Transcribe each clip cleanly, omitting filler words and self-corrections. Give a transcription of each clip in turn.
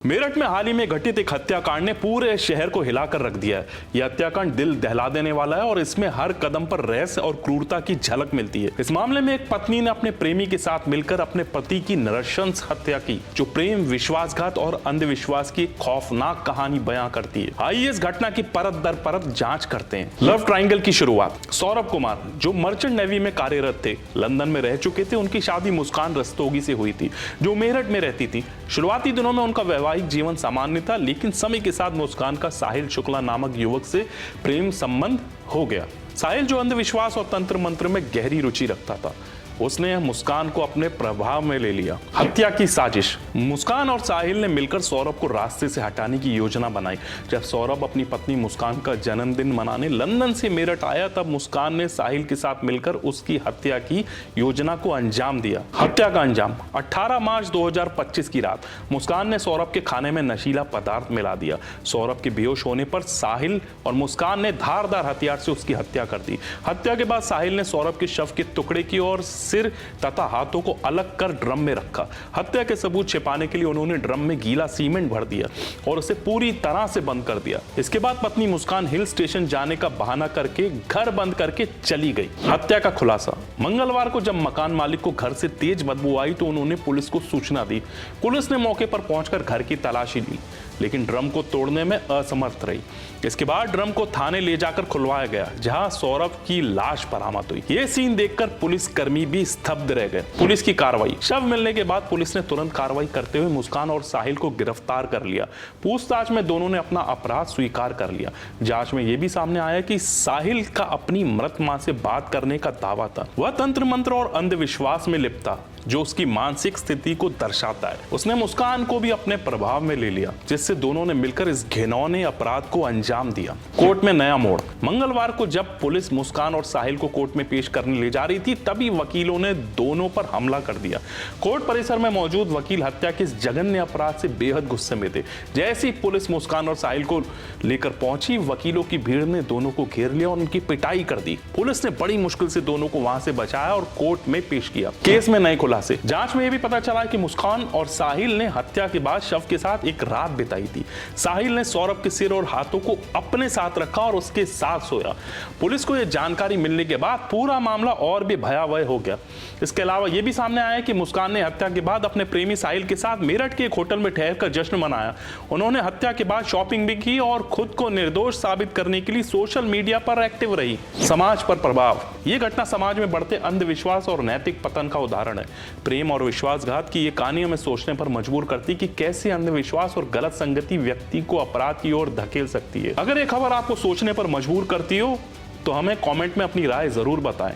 मेरठ में हाल ही में घटित एक हत्याकांड ने पूरे शहर को हिलाकर रख दिया है। यह हत्याकांड दिल दहला देने वाला है और इसमें हर कदम पर रहस्य और क्रूरता की झलक मिलती है। इस मामले में एक पत्नी ने अपने प्रेमी के साथ मिलकर अपने पति की नृशंस हत्या की, जो प्रेम, विश्वासघात और अंधविश्वास की खौफनाक कहानी बयां करती है। आइए इस घटना की परत दर परत जांच करते हैं। लव ट्रायंगल की शुरुआत। सौरभ कुमार, जो मर्चेंट नेवी में कार्यरत थे, लंदन में रह चुके थे। उनकी शादी मुस्कान रस्तोगी से हुई थी, जो मेरठ में रहती थी। शुरुआती दिनों में उनका वैवाहिक जीवन सामान्य था, लेकिन समय के साथ मुस्कान का साहिल शुक्ला नामक युवक से प्रेम संबंध हो गया। साहिल, जो अंधविश्वास और तंत्र मंत्र में गहरी रुचि रखता था, उसने मुस्कान को अपने प्रभाव में ले लिया। हत्या की साजिश। मुस्कान और साहिल ने मिलकर सौरभ को रास्ते से हटाने की योजना बनाई। जब सौरभ अपनी पत्नी मुस्कान का जन्मदिन मनाने लंदन से मेरठ आया, तब मुस्कान ने साहिल के साथ मिलकर उसकी हत्या की योजना को अंजाम दिया। हत्या का अंजाम। 18 मार्च 2025 की रात मुस्कान ने सौरभ के खाने में नशीला पदार्थ मिला दिया। सौरभ के बेहोश होने पर साहिल और मुस्कान ने धारदार हथियार से उसकी हत्या कर दी। हत्या के बाद साहिल ने सौरभ के शव के टुकड़े की और सिर तथा हाथों को अलग कर ड्रम में रखा। हत्या के सबूत छिपाने के लिए उन्होंने ड्रम में गीला सीमेंट भर दिया और उसे पूरी तरह से बंद कर दिया। इसके बाद पत्नी मुस्कान हिल स्टेशन जाने का बहाना करके घर बंद करके चली गई। हत्या का खुलासा। मंगलवार को जब मकान मालिक को घर से तेज बदबू आई, तो उन्होंने पुलिस को सूचना दी। पुलिस ने मौके पर पहुंचकर घर की तलाशी ली, लेकिन ड्रम को तोड़ने में असमर्थ रही। इसके बाद ड्रम को थाने ले जाकर खुलवाया गया, जहां सौरभ की लाश बरामद हुई। यह सीन देखकर पुलिस कर्मी भी स्तब्ध रह गए। पुलिस की कार्रवाई। शव मिलने के बाद पुलिस ने तुरंत कार्रवाई करते हुए मुस्कान और साहिल को गिरफ्तार कर लिया। पूछताछ में दोनों ने अपना अपराध स्वीकार कर लिया। जांच में यह भी सामने आया कि साहिल का अपनी मृत मां से बात करने का दावा था। वह तंत्र मंत्र और अंधविश्वास में लिप्त था, जो उसकी मानसिक स्थिति को दर्शाता है। उसने मुस्कान को भी अपने प्रभाव में ले लिया, जिससे दोनों ने मिलकर इस घिनौने अपराध को अंजाम दिया। कोर्ट में नया मोड़। मंगलवार को जब पुलिस मुस्कान और साहिल को कोर्ट में पेश करने ले जा रही थी, तभी वकीलों ने दोनों पर हमला कर दिया। कोर्ट परिसर में मौजूद वकील हत्या के इस जघन्य अपराध से बेहद गुस्से में थे। जैसे ही पुलिस मुस्कान और साहिल को लेकर पहुंची, वकीलों की भीड़ ने दोनों को घेर लिया और उनकी पिटाई कर दी। पुलिस ने बड़ी मुश्किल से दोनों को वहां से बचाया और कोर्ट में पेश किया। केस में नए खुलासे। जांच में यह भी पता चला कि मुस्कान और साहिल ने हत्या के बाद शव के साथ एक रात बिताई थी। साहिल ने सौरभ के सिर और हाथों को अपने साथ रखा और उसके साथ सोया। पुलिस को यह जानकारी मिलने के बाद पूरा मामला और भी भयावह हो गया। इसके अलावा यह भी सामने आया कि मुस्कान ने हत्या के बाद अपने प्रेमी साहिल के साथ मेरठ के एक होटल में ठहरकर जश्न मनाया। उन्होंने हत्या के बाद शॉपिंग भी की और खुद को निर्दोष साबित करने के लिए सोशल मीडिया पर एक्टिव रही। समाज पर प्रभाव। यह घटना समाज में बढ़ते अंधविश्वास और नैतिक पतन का उदाहरण है। प्रेम और विश्वासघात की ये कहानी हमें सोचने पर मजबूर करती कि कैसे अंधविश्वास और गलत संगति व्यक्ति को अपराध की ओर धकेल सकती है। अगर ये खबर आपको सोचने पर मजबूर करती हो, तो हमें कमेंट में अपनी राय जरूर बताएं।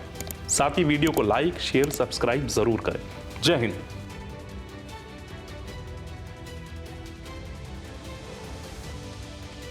साथ ही वीडियो को लाइक, शेयर, सब्सक्राइब जरूर करें। जय हिंद।